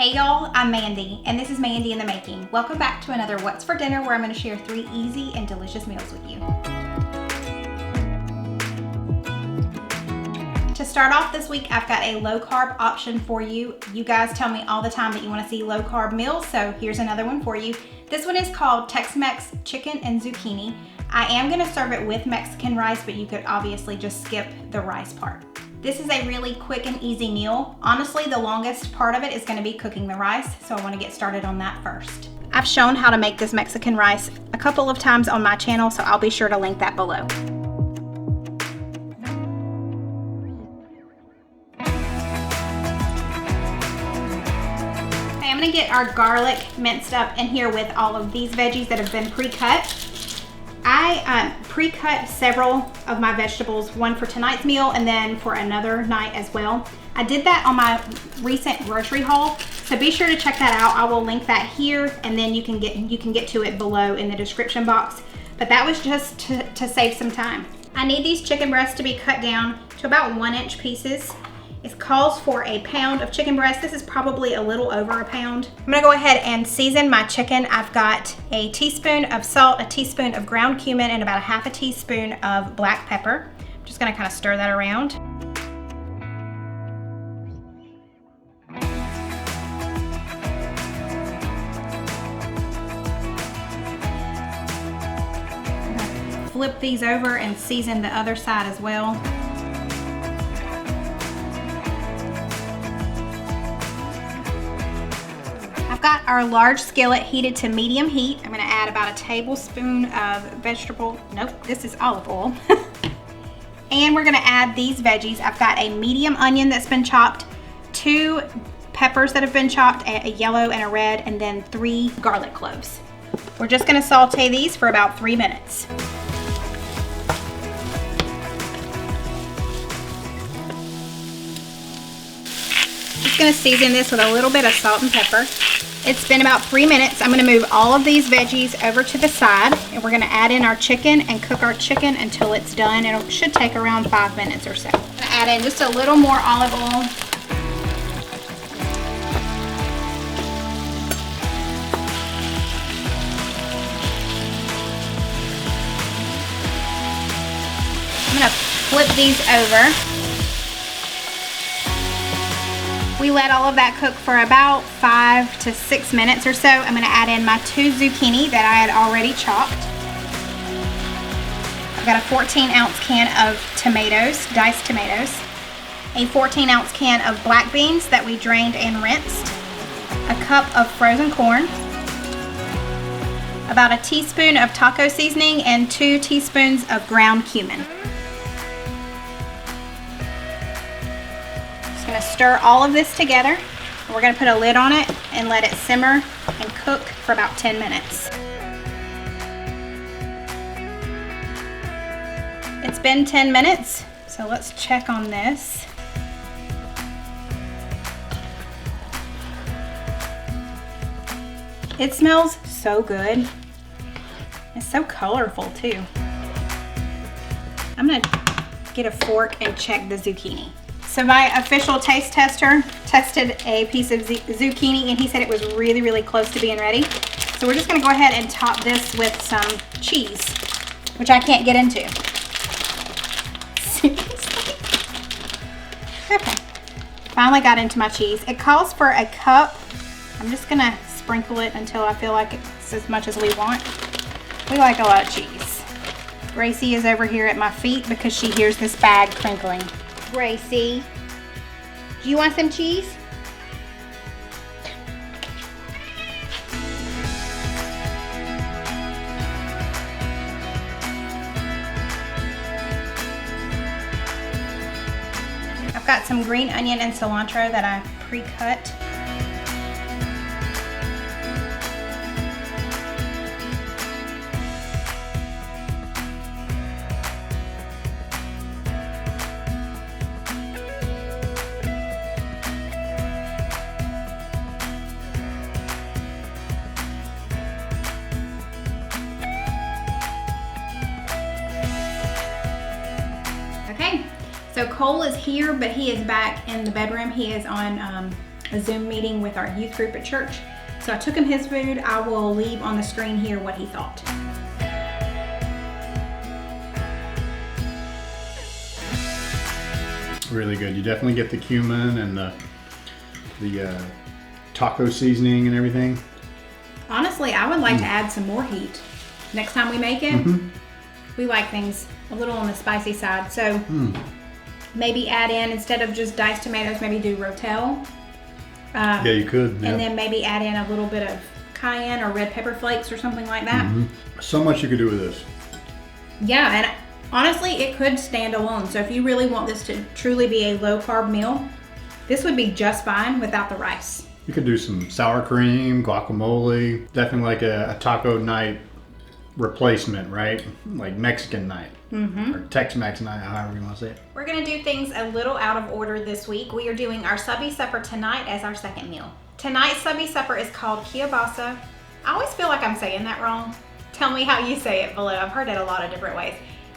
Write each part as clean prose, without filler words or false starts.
Hey y'all, I'm Mandy, and this is Mandy in the Making. Welcome back to another What's for Dinner, where I'm going to share 3 easy and delicious meals with you. To start off this week, I've got a low-carb option for you. You guys tell me all the time that you want to see low-carb meals, so here's another one for you. This one is called Tex-Mex Chicken and Zucchini. I am going to serve it with Mexican rice, but you could obviously just skip the rice part. This is a really quick and easy meal. Honestly, the longest part of it is going to be cooking the rice, so I want to get started on that first. I've shown how to make this Mexican rice a couple of times on my channel, so I'll be sure to link that below. Okay, I'm going to get our garlic minced up in here with all of these veggies that have been pre-cut. I pre-cut several of my vegetables, one for tonight's meal and then for another night as well. I did that on my recent grocery haul, so be sure to check that out. I will link that here, and then you can get to it below in the description box. But that was just to save some time. I need these chicken breasts to be cut down to about 1-inch pieces. It calls for a pound of chicken breast. This is probably a little over a pound. I'm gonna go ahead and season my chicken. I've got a teaspoon of salt, a teaspoon of ground cumin, and about a half a teaspoon of black pepper. I'm just gonna kind of stir that around. Flip these over and season the other side as well. I've got our large skillet heated to medium heat. I'm gonna add about a tablespoon of this is olive oil. And we're gonna add these veggies. I've got a medium onion that's been chopped, 2 peppers that have been chopped, a yellow and a red, and then 3 garlic cloves. We're just gonna saute these for about 3 minutes. Just gonna season this with a little bit of salt and pepper. It's been about 3 minutes. I'm gonna move all of these veggies over to the side, and we're gonna add in our chicken and cook our chicken until it's done. It should take around 5 minutes or so. I'm gonna add in just a little more olive oil. I'm gonna flip these over. We let all of that cook for about 5 to 6 minutes or so. I'm gonna add in my 2 zucchini that I had already chopped. I've got a 14-ounce can of tomatoes, diced tomatoes, a 14-ounce can of black beans that we drained and rinsed, a cup of frozen corn, about a teaspoon of taco seasoning, and 2 teaspoons of ground cumin. Gonna stir all of this together. We're gonna put a lid on it and let it simmer and cook for about 10 minutes. It's been 10 minutes, so let's check on this. It smells so good. It's so colorful too. I'm gonna get a fork and check the zucchini. So my official taste tester tested a piece of zucchini, and he said it was really, really close to being ready. So we're just gonna go ahead and top this with some cheese, which I can't get into. Seriously? Okay, finally got into my cheese. It calls for a cup. I'm just gonna sprinkle it until I feel like it's as much as we want. We like a lot of cheese. Gracie is over here at my feet because she hears this bag crinkling. Gracie, do you want some cheese? I've got some green onion and cilantro that I pre-cut. Okay, so Cole is here, but he is back in the bedroom. He is on a Zoom meeting with our youth group at church. So I took him his food. I will leave on the screen here what he thought. Really good. You definitely get the cumin and the taco seasoning and everything. Honestly, I would like to add some more heat next time we make it. We like things a little on the spicy side, so maybe add in, instead of just diced tomatoes, maybe do rotel. Yeah, you could. Yeah. And then maybe add in a little bit of cayenne or red pepper flakes or something like that. So much you could do with this. Yeah, and honestly, it could stand alone. So if you really want this to truly be a low carb meal, this would be just fine without the rice. You could do some sour cream, guacamole, definitely like a taco night replacement, right? Like Mexican night or Tex-Mex night, however you want to say it. We're gonna do things a little out of order this week. We are doing our Subby Supper tonight as our second meal. Tonight's Subby Supper is called KIELBASA. I always feel like I'm saying that wrong. Tell me how you say it below. I've heard it a lot of different ways.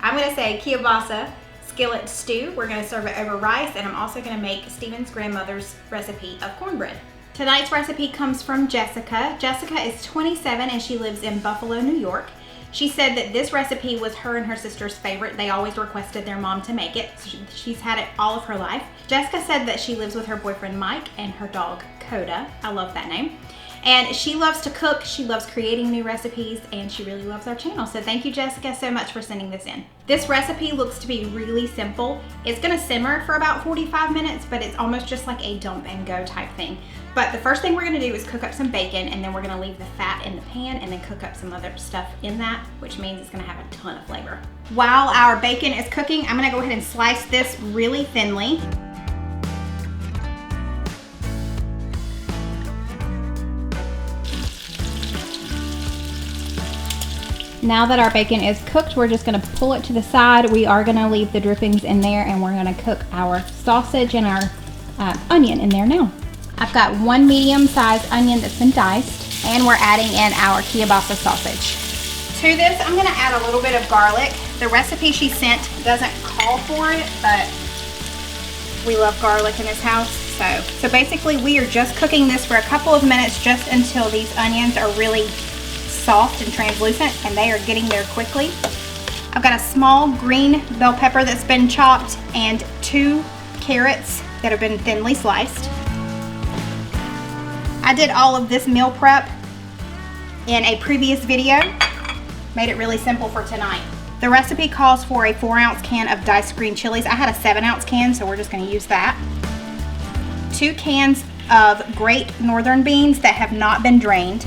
I'm gonna say KIELBASA skillet stew. We're gonna serve it over rice, and I'm also gonna make Stephen's grandmother's recipe of cornbread. Tonight's recipe comes from Jessica. Jessica is 27 and she lives in Buffalo, New York. She said that this recipe was her and her sister's favorite. They always requested their mom to make it. So she's had it all of her life. Jessica said that she lives with her boyfriend Mike and her dog Coda. I love that name. And she loves to cook, she loves creating new recipes, and she really loves our channel. So thank you, Jessica, so much for sending this in. This recipe looks to be really simple. It's gonna simmer for about 45 minutes, but it's almost just like a dump and go type thing. But the first thing we're gonna do is cook up some bacon, and then we're gonna leave the fat in the pan and then cook up some other stuff in that, which means it's gonna have a ton of flavor. While our bacon is cooking, I'm gonna go ahead and slice this really thinly. Now that our bacon is cooked, we're just gonna pull it to the side. We are gonna leave the drippings in there, and we're gonna cook our sausage and our onion in there now. I've got one medium-sized onion that's been diced, and we're adding in our kielbasa sausage. To this, I'm gonna add a little bit of garlic. The recipe she sent doesn't call for it, but we love garlic in this house. So basically, we are just cooking this for a couple of minutes, just until these onions are really soft and translucent, and they are getting there quickly. I've got a small green bell pepper that's been chopped and 2 carrots that have been thinly sliced. I did all of this meal prep in a previous video, made it really simple for tonight. The recipe calls for a 4-ounce can of diced green chilies. I had a 7-ounce can, so we're just going to use that. 2 cans of Great Northern beans that have not been drained.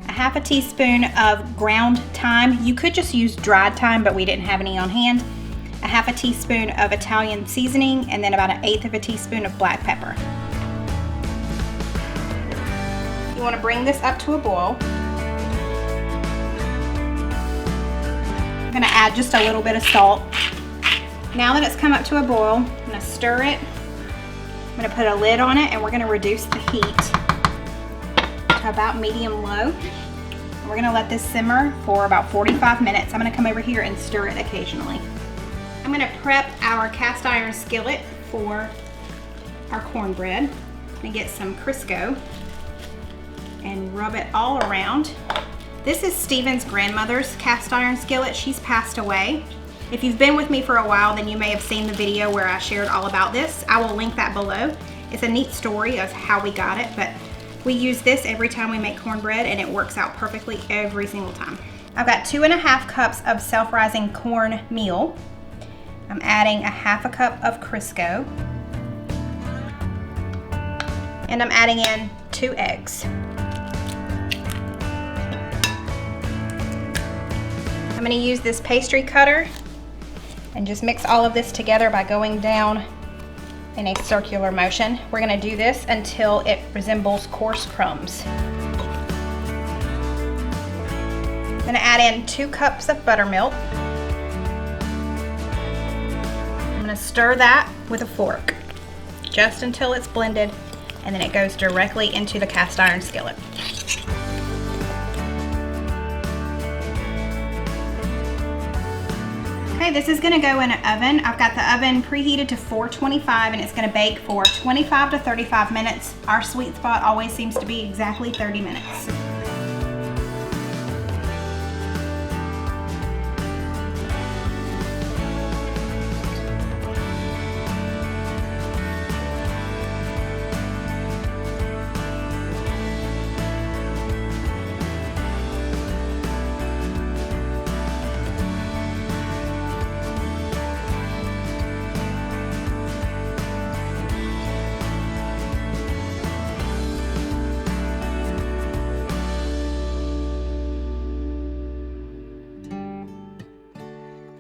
Half a teaspoon of ground thyme. You could just use dried thyme, but we didn't have any on hand. A half a teaspoon of Italian seasoning, and then about 1/8 of a teaspoon of black pepper. You want to bring this up to a boil. I'm going to add just a little bit of salt. Now that it's come up to a boil, I'm going to stir it. I'm going to put a lid on it, and we're going to reduce the heat to about medium-low. We're gonna let this simmer for about 45 minutes. I'm gonna come over here and stir it occasionally. I'm gonna prep our cast iron skillet for our cornbread. I'm gonna get some Crisco and rub it all around. This is Stephen's grandmother's cast iron skillet. She's passed away. If you've been with me for a while, then you may have seen the video where I shared all about this. I will link that below. It's a neat story of how we got it, but we use this every time we make cornbread, and it works out perfectly every single time. I've got 2½ cups of self-rising corn meal. I'm adding 1/2 cup of Crisco. And I'm adding in 2 eggs. I'm gonna use this pastry cutter and just mix all of this together by going down in a circular motion. We're gonna do this until it resembles coarse crumbs. I'm gonna add in 2 cups of buttermilk. I'm gonna stir that with a fork just until it's blended, and then it goes directly into the cast iron skillet. Okay, this is gonna go in an oven. I've got the oven preheated to 425 and it's gonna bake for 25 to 35 minutes. Our sweet spot always seems to be exactly 30 minutes.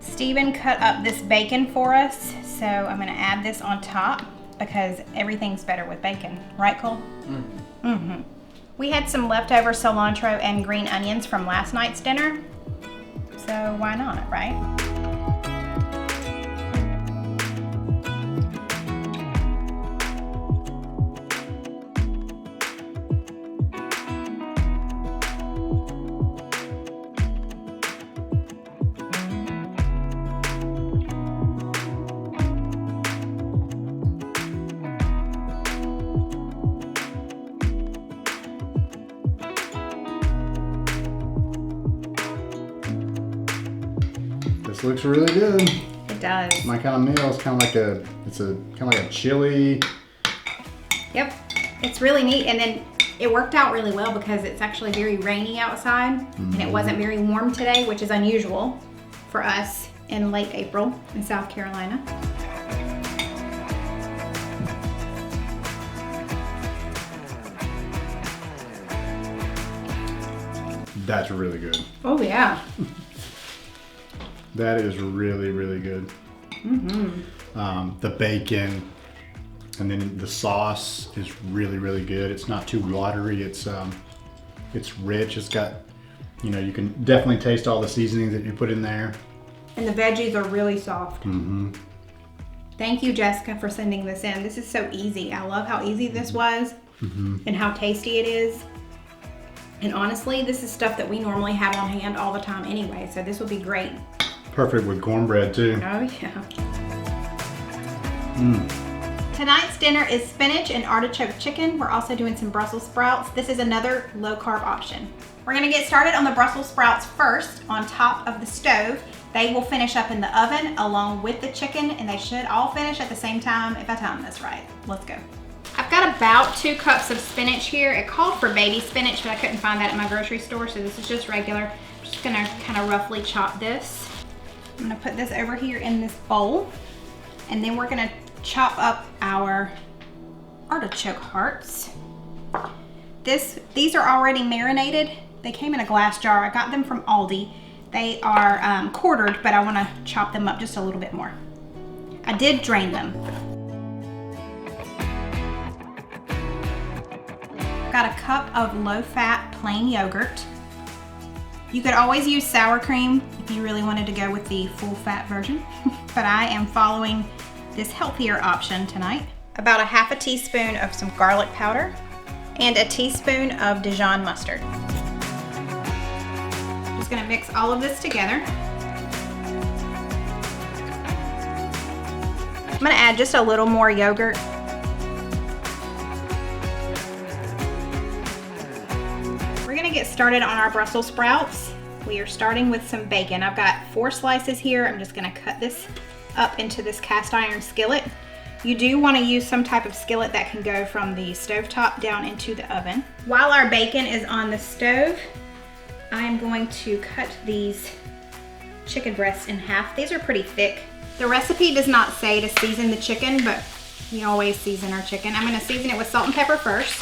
Stephen cut up this bacon for us, so I'm gonna add this on top because everything's better with bacon, right, Cole? Mm-hmm. We had some leftover cilantro and green onions from last night's dinner, so why not, right? This looks really good. It does. My kind of meal is kind of like a chili. Yep, it's really neat, and then it worked out really well because it's actually very rainy outside, and it wasn't very warm today, which is unusual for us in late April in South Carolina. That's really good. Oh yeah. That is really, really good. The bacon and then the sauce is really, really good. It's not too watery. It's rich. It's got, you know, you can definitely taste all the seasonings that you put in there. And the veggies are really soft. Thank you, Jessica, for sending this in. This is so easy. I love how easy this was and how tasty it is. And honestly, this is stuff that we normally have on hand all the time anyway, so this will be great. Perfect with cornbread too. Oh yeah. Tonight's dinner is spinach and artichoke chicken. We're also doing some Brussels sprouts. This is another low carb option. We're gonna get started on the Brussels sprouts first on top of the stove. They will finish up in the oven along with the chicken, and they should all finish at the same time if I time this right. Let's go. I've got about 2 cups of spinach here. It called for baby spinach, but I couldn't find that at my grocery store, so this is just regular. I'm just gonna kind of roughly chop this. I'm gonna put this over here in this bowl, and then we're gonna chop up our artichoke hearts. These are already marinated. They came in a glass jar. I got them from Aldi. They are quartered, but I wanna chop them up just a little bit more. I did drain them. Got a cup of low-fat plain yogurt. You could always use sour cream if you really wanted to go with the full-fat version, but I am following this healthier option tonight. About a half a teaspoon of some garlic powder and a teaspoon of Dijon mustard. Just gonna mix all of this together. I'm gonna add just a little more yogurt. We're gonna get started on our Brussels sprouts. We are starting with some bacon. I've got 4 slices here. I'm just gonna cut this up into this cast iron skillet. You do wanna use some type of skillet that can go from the stovetop down into the oven. While our bacon is on the stove, I am going to cut these chicken breasts in half. These are pretty thick. The recipe does not say to season the chicken, but we always season our chicken. I'm gonna season it with salt and pepper first.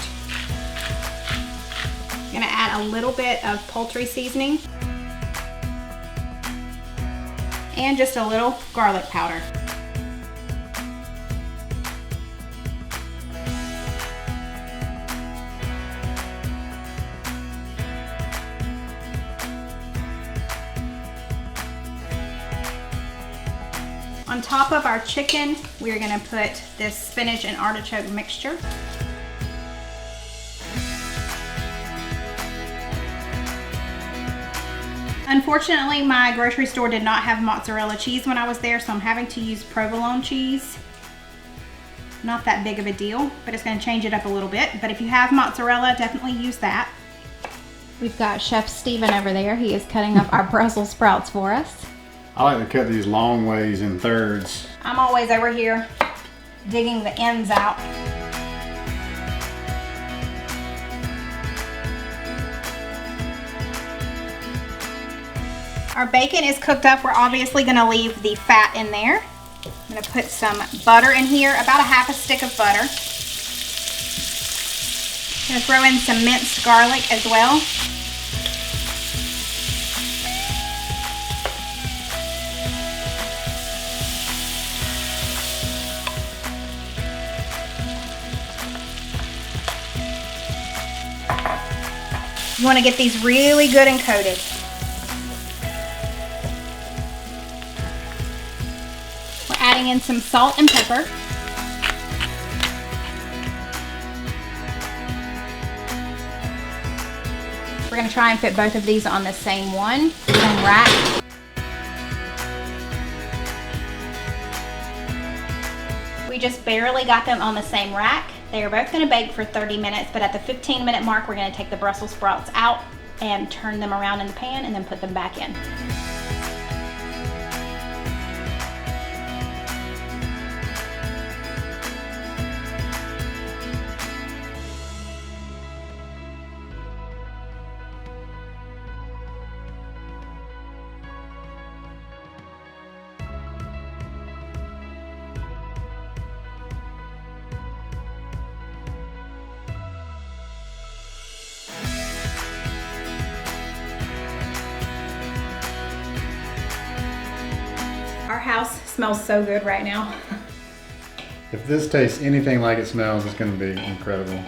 I'm gonna add a little bit of poultry seasoning and just a little garlic powder. On top of our chicken, we're gonna put this spinach and artichoke mixture. Unfortunately, my grocery store did not have mozzarella cheese when I was there, so I'm having to use provolone cheese. Not that big of a deal, but it's going to change it up a little bit. But if you have mozzarella, definitely use that. We've got Chef Steven over there. He is cutting up our Brussels sprouts for us. I like to cut these long ways in thirds. I'm always over here digging the ends out. Our bacon is cooked up. We're obviously going to leave the fat in there. I'm going to put some butter in here, about a half a stick of butter. I'm going to throw in some minced garlic as well. You want to get these really good and coated. We're adding in some salt and pepper. We're going to try and fit both of these on the same rack. We just barely got them on the same rack. They are both going to bake for 30 minutes, but at the 15-minute mark, we're going to take the Brussels sprouts out and turn them around in the pan and then put them back in. Our house smells so good right now. If this tastes anything like it smells, it's going to be incredible.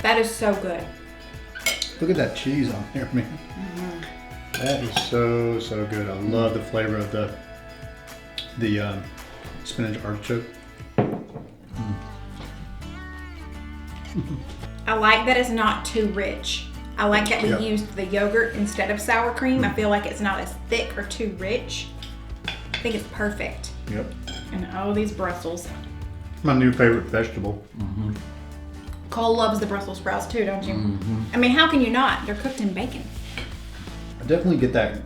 That is so good. Look at that cheese on there, man. That is so, so good. I love the flavor of the spinach artichoke. I like that it's not too rich. I like that we used the yogurt instead of sour cream. I feel like it's not as thick or too rich. I think it's perfect. Yep. And all these Brussels. My new favorite vegetable. Cole loves the Brussels sprouts too, don't you? I mean, how can you not? They're cooked in bacon. I definitely get that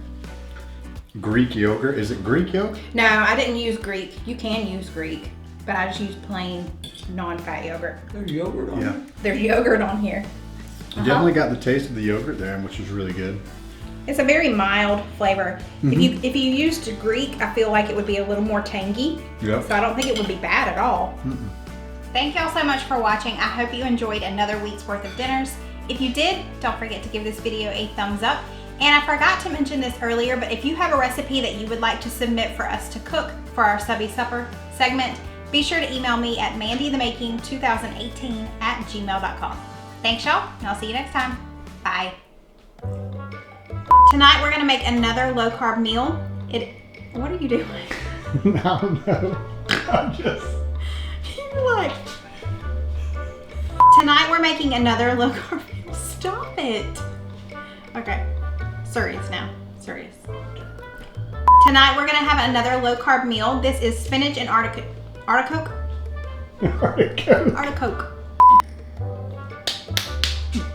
Greek yogurt. Is it Greek yogurt? No, I didn't use Greek. You can use Greek, but I just used plain non-fat yogurt. There's yogurt on it. There's yogurt on here. You definitely got the taste of the yogurt there, which is really good. It's a very mild flavor. If you used Greek, I feel like it would be a little more tangy. Yep. So I don't think it would be bad at all. Thank y'all so much for watching. I hope you enjoyed another week's worth of dinners. If you did, don't forget to give this video a thumbs up. And I forgot to mention this earlier, but if you have a recipe that you would like to submit for us to cook for our Subby Supper segment, be sure to email me at mandythemaking2018@gmail.com. Thanks y'all, and I'll see you next time. Bye. Tonight we're gonna make another low carb meal. What are you doing? I don't know. I'm just... You're like... Tonight we're making another low carb meal. Stop it. Okay, serious now, serious. Tonight we're gonna have another low carb meal. This is spinach and artichoke. Artichoke. Artichoke.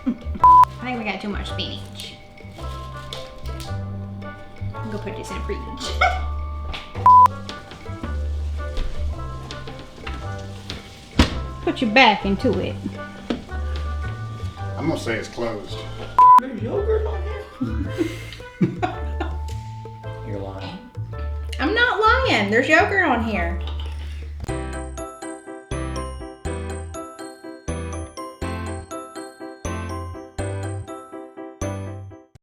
I think we got too much spinach. I'm gonna put this in the fridge. Put your back into it. I'm gonna say it's closed. There's yogurt on here? You're lying. I'm not lying. There's yogurt on here.